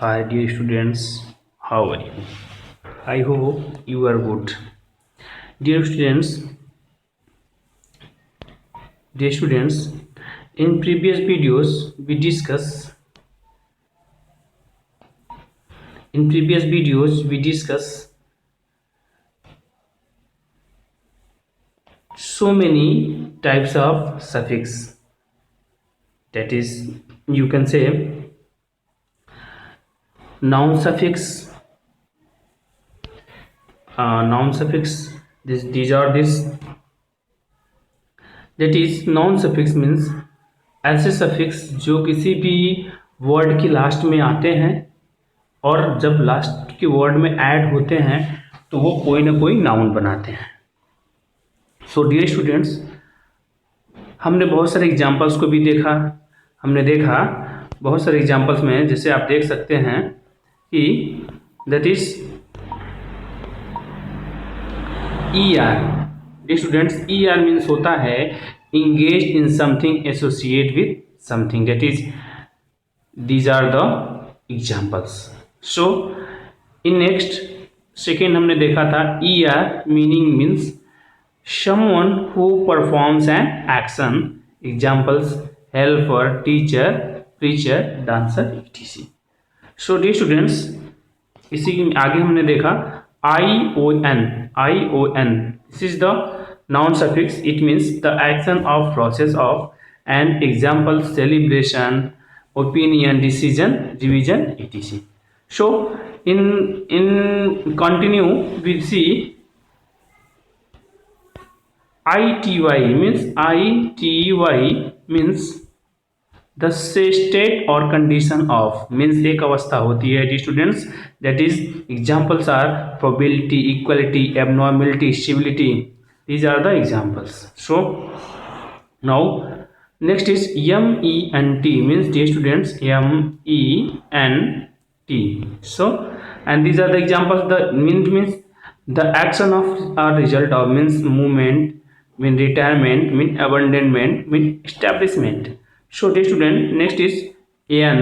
Hi, dear students. How are you? I hope you are good. Dear students, dear students, in previous videos we discuss so many types of suffix. That is, you can say noun suffix, noun suffix. These are this. That is, noun suffix means ऐसे suffix जो किसी भी word के last में आते हैं और जब लास्ट के वर्ड में ऐड होते हैं तो वो कोई ना कोई नाउन बनाते हैं। सो डियर स्टूडेंट्स, हमने बहुत सारे एग्जांपल्स को भी देखा। हमने देखा बहुत सारे एग्जांपल्स में, जैसे आप देख सकते हैं कि that is E R. Dear students, E R means होता है engage in something associate with something. That is these are the examples. So in next second हमने देखा था E R meaning means someone who performs an action. Examples: helper, teacher, preacher, dancer, etc. So dear students, इसी आगे हमने देखा ION. ION, this is the noun suffix. It means the action of process of an example: celebration, opinion, decision, revision, etc. So in continue we see ITY means the state or condition of, means एक अवस्था होती है students. That is examples are probability, equality, abnormality, stability. These are the examples. So now next is MENT means dear students MENT. So and these are the examples. The means the action of a result of, means movement, mean retirement, mean abandonment, mean establishment. So dear student, next is N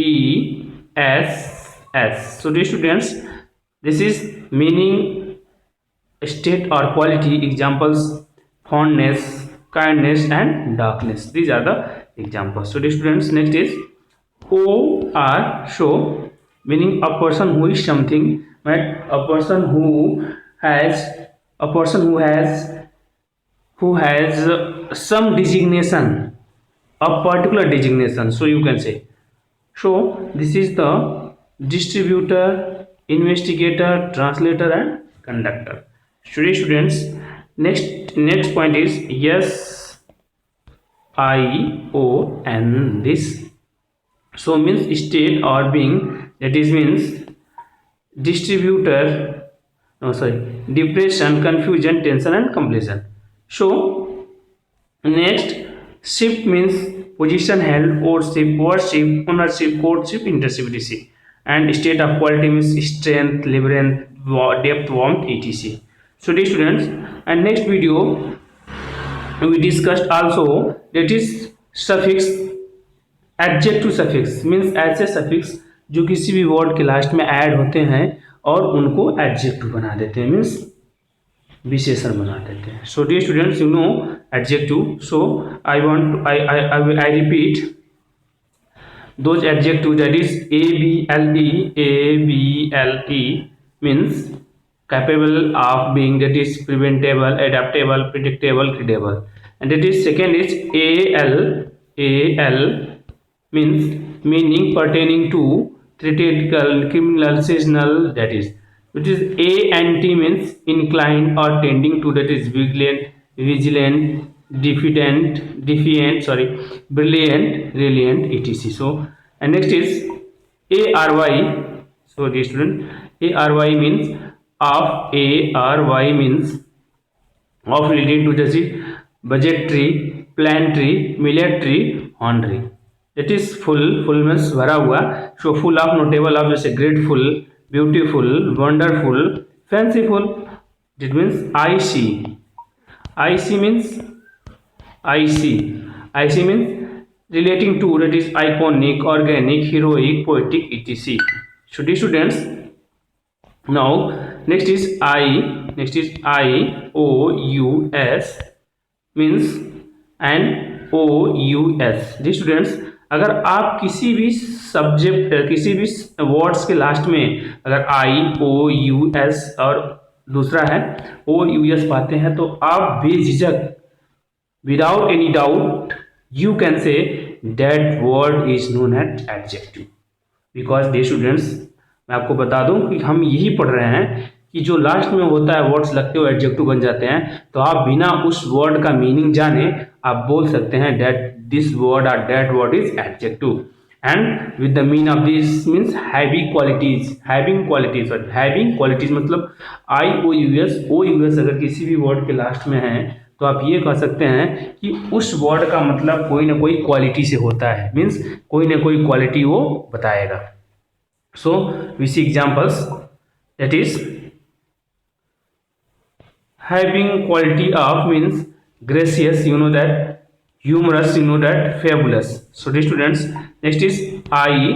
E S S. So dear students, this is meaning, state or quality. Examples: fondness, kindness, and darkness. These are the examples. So dear students, next is OR. So meaning a person who is something, right? A person who has some designation, a particular designation. So you can say, so this is the distributor, investigator, translator, and conductor. Students, next point is SION. This so means state or being, that is means distributor, depression, confusion, tension, and completion. So next, shift means position held, worship, ownership, courtship, internship, etc. And state of quality means strength, labyrinth, depth, warmth, etc. So dear students, and next video we discussed also, that is suffix, adjective suffix means ऐसे suffix जो किसी भी word के last में add होते हैं और उनको एडजेक्टिव बना देते हैं, मीन्स विशेषण बना देते हैं। So dear students, you know adjective. So I repeat those adjective, that is ABLE means capable of being, that is preventable, adaptable, predictable, credible. And that is second is AL means meaning pertaining to theoretical, criminal, seasonal, that is, which is ANT means inclined or tending to, that is vigilant, defiant, brilliant, etc. So and next is ARY. So dear student, ARY means of leading to, जैसे budgetary, planetary, military, honorary. That is full means भरा हुआ. So full of, notable of, जैसे grateful, beautiful, wonderful, fanciful. It means IC means relating to, that is iconic, organic, heroic, poetic, etc. So dear students, now next is IOUS means NOUS. जी students, अगर आप किसी भी subject किसी भी words के last में अगर IOUS और दूसरा है OUS पाते हैं तो आप बेझिझक without any doubt you can say that word is known as adjective. Because day students, मैं आपको बता दूं कि हम यही पढ़ रहे हैं कि जो लास्ट में होता है वर्ड्स लगते हुए एडजेक्टिव बन जाते हैं, तो आप बिना उस वर्ड का मीनिंग जाने आप बोल सकते हैं दैट दिस वर्ड और that word is adjective and with the mean of this means having qualities मतलब OUS अगर किसी भी वर्ड के लास्ट में है तो आप ये कह सकते हैं कि उस वर्ड का मतलब कोई ना कोई क्वालिटी से होता है, मीन्स कोई ना कोई क्वालिटी वो बताएगा. So we see examples, that is having quality of means gracious, you know that, humorous, you know that, fabulous. So dear students, next is IVE,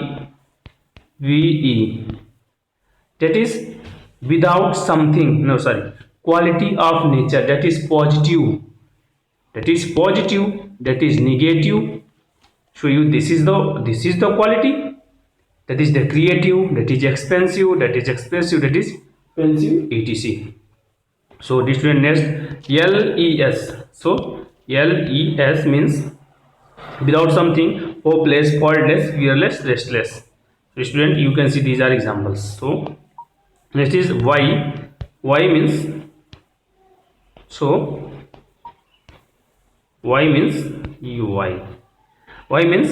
that is without something, no sorry, quality of nature, that is positive, that is negative. So you, this is the quality, that is the creative, that is expensive, that is expressive, that is pensive, etc. So dear student, next LES. So LES means without something, hopeless, faultless, fearless, restless. So student, you can see these are examples. So next is Y. Y means, so Y means UI. Y means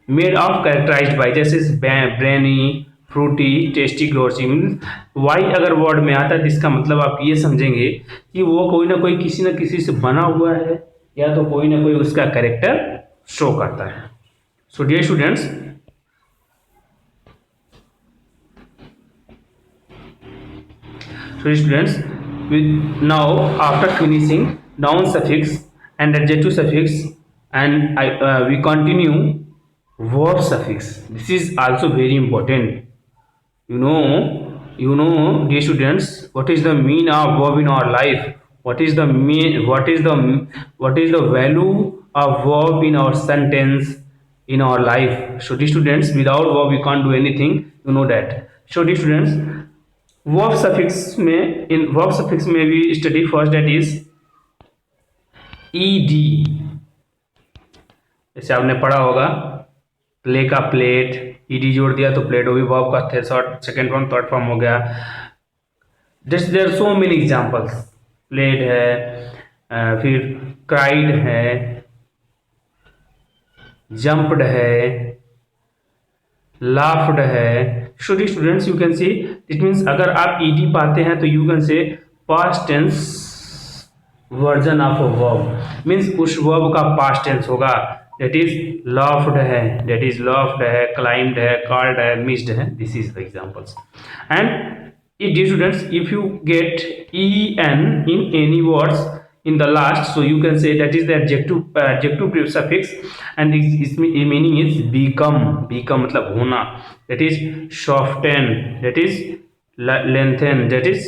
made of, characterized by, जैसे brainy, fruity, tasty, glossy. Means Y अगर word में आता है तो इसका मतलब आप ये समझेंगे कि वो कोई ना कोई किसी न किसी से बना हुआ है या तो कोई ना कोई उसका कैरेक्टर शो करता है. So dear students, with now after finishing noun suffix and adjective suffix and we continue verb suffix. This is also very important. You know dear students, what is the mean of verb in our life, what is the value of verb in our sentence in our life. So dear students, without verb we can't do anything, you know that. So dear students, verb suffix में we study first, that is ed. जैसे आपने पढ़ा होगा play का plate, ED जोड़ दिया तो plate, वो भी वर्ब का सेकंड फॉर्म थर्ड फॉर्म हो गया. There are so many examples. Played है, फिर क्राइड है, जंप्ड है, लाफ्ड है. So students, you can see it means अगर आप ईडी पाते हैं तो you can say past tense version of a verb, means उस वर्ब का पास्ट टेंस होगा. that is loved है, that is loved है, climbed है, called है, missed है. This is the examples. And dear students, if you get en in any words in the last, so you can say that is the adjective suffix and its meaning is become मतलब होना, that is soften, that is lengthen, that is.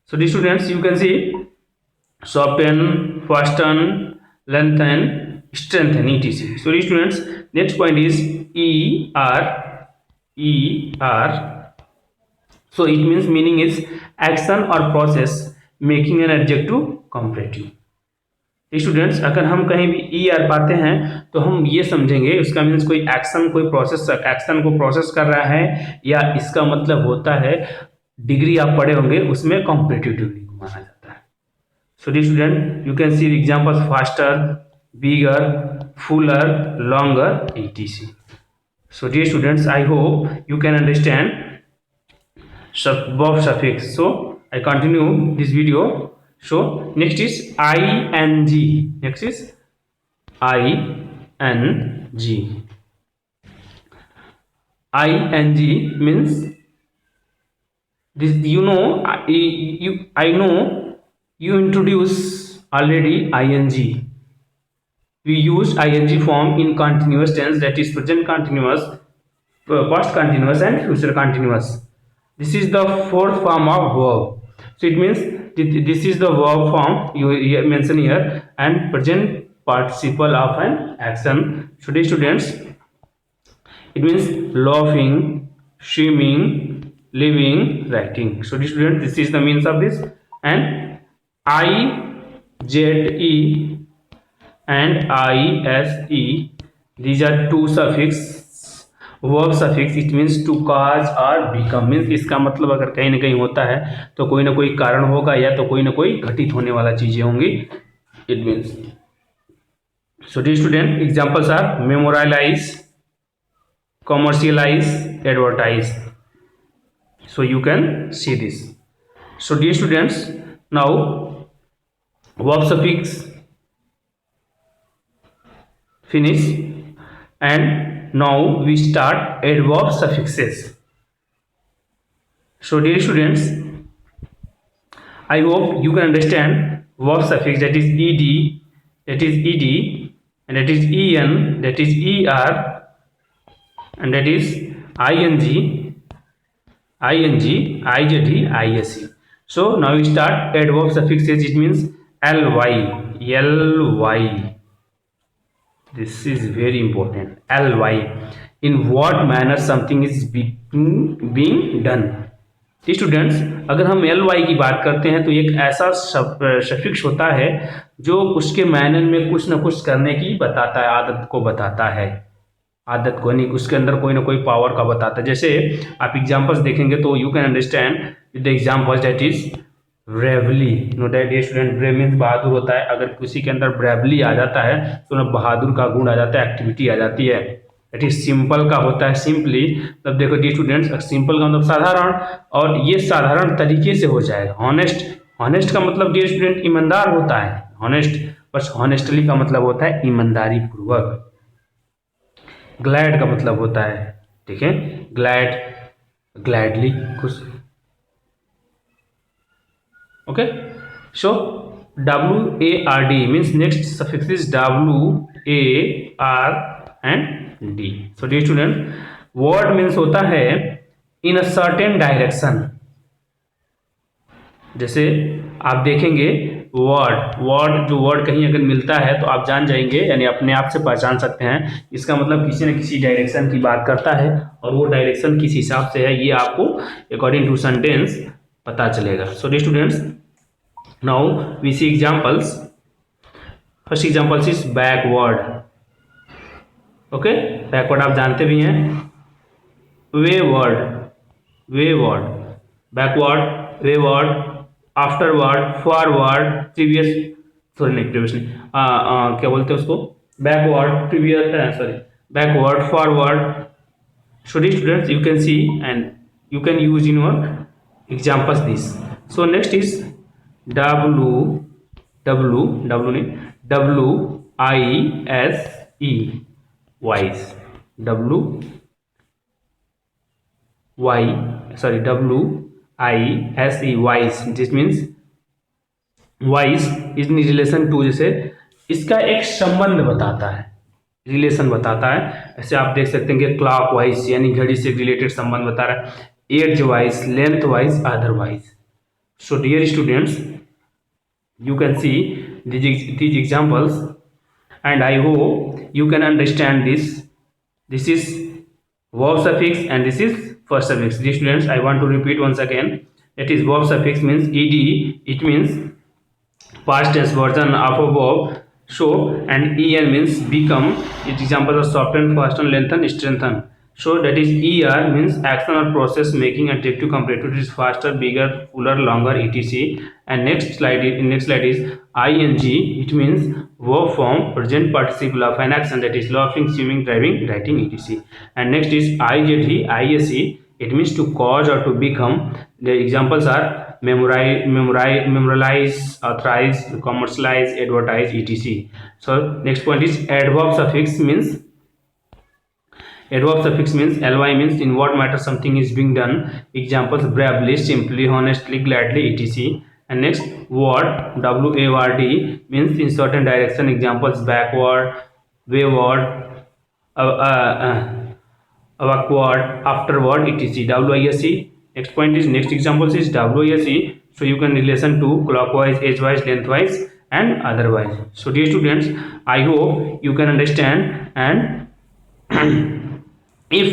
So dear students, you can see soften, fasten, lengthen, strengthen, etc. So students, next point is ER. So it means meaning is action or process making an adjective comparative. Students, अगर हम कहीं भी ER पाते हैं तो हम ये समझेंगे उसका मीन्स कोई एक्शन, कोई प्रोसेस, एक्शन को प्रोसेस कर रहा है, या इसका मतलब होता है डिग्री आप पढ़े होंगे उसमें कॉम्परेटिव डिग्री को माना जाता है. So the student, you can see examples faster, bigger, fuller, longer, etc. So dear students, I hope you can understand verb suffix. So I continue this video. So next is ing. Next is ing. ing means this, you know, I know you introduce already ing. we use ing form in continuous tense, that is present continuous, past continuous and future continuous. This is the fourth form of verb. So it means this is the verb form you mention here, and present participle of an action. So dear students, it means laughing, swimming, living, writing. So dear students, this is the means of this. And I z e and ise, these are two suffix, verb suffix. It means to cause और become, means इसका मतलब अगर कहीं ना कहीं होता है तो कोई ना कोई कारण होगा या तो कोई ना कोई घटित होने वाला चीजें होंगी. It means. So dear student, examples are memorize, commercialize, advertise. So you can see this. So dear students, now verb suffix finish, and now we start adverb suffixes. So dear students, I hope you can understand verb suffix, that is ed, that is ed, and that is en, that is er, and that is ing, izd, ise. So now we start adverb suffixes. It means ly. This is very important. ly. In what manner something is being done. Students, अगर हम ly की बात करते हैं तो एक ऐसा suffix होता है जो उसके मैनर में कुछ ना कुछ करने की बताता है, आदत को बताता है, आदत को नहीं, उसके अंदर कोई ना कोई पावर का बताता है. जैसे आप एग्जांपल्स देखेंगे तो you can understand the examples, that is bravely. No that student, brave means बहादुर होता है. अगर किसी के अंदर ब्रेवली आ जाता है तो ना बहादुर का गुण आ जाता है, एक्टिविटी आ जाती है. दैट इज सिंपल का होता है सिंपली. तब देखो डी स्टूडेंट्स, सिंपल का मतलब साधारण, और ये साधारण तरीके से हो जाएगा. हॉनेस्ट, हॉनेस्ट का मतलब डी स्टूडेंट ईमानदार होता है. हॉनेस्ट, बस हॉनेस्टली का मतलब होता है ईमानदारी पूर्वक. ग्लैड का मतलब होता है, ठीक है, ग्लैड, ग्लैडली, खुश. Okay. So WARD means next suffix is WAR and D. So the student, word means होता है इन अ सर्टेन डायरेक्शन. जैसे आप देखेंगे वर्ड जो वर्ड कहीं अगर मिलता है तो आप जान जाएंगे, यानी अपने आप से पहचान सकते हैं इसका मतलब किसी न किसी डायरेक्शन की बात करता है, और वो डायरेक्शन किस हिसाब से है ये आपको अकॉर्डिंग टू सेंटेंस पता चलेगा. So the students, now we see examples. First examples is backward. Okay, backward आप जानते भी हैं. Wayward, backward, wayward, afterward, forward, previous, sorry नहीं प्रीवियस नहीं, क्या बोलते हैं उसको, backward, previous, sorry backward, forward. So students, you can see and you can use in your examples this. So next is WISE, WISE, this means wise is in relation to, जैसे इसका एक संबंध बताता है, रिलेशन बताता है. ऐसे आप देख सकते हैं कि क्लॉक वाइज यानी घड़ी से रिलेटेड संबंध बता रहा है, age wise, length wise, otherwise. So dear students, you can see these examples, and I hope you can understand this. This is verb suffix and this is first suffix. Dear students, I want to repeat once again. That is verb suffix means ed, it means past tense version of a verb. So, and en means become. Its examples are soften, fasten, lengthen, strengthen. So that is er means action or process making adjective completed, it is faster, bigger, fuller, longer, etc. And next slide is ing. It means verb form present participle of an action, that is laughing, swimming, driving, writing, etc. And next is ise. It means to cause or to become. The examples are memorialize, authorize, commercialize, advertise, etc. So next point is adverb suffix means. Adverb suffix means ly means in what matter something is being done. Examples bravely, simply, honestly, gladly, etc. And next word, WARD, means in certain direction. Examples: backward, wayward, backward, afterward, etc. WISE. Next point is, next examples is WISE. So you can relation to clockwise, edgewise, lengthwise, and otherwise. So dear students, I hope you can understand, and if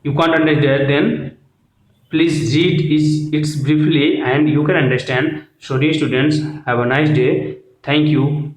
you can't understand, then please read it briefly and you can understand. So dear students, have a nice day. Thank you.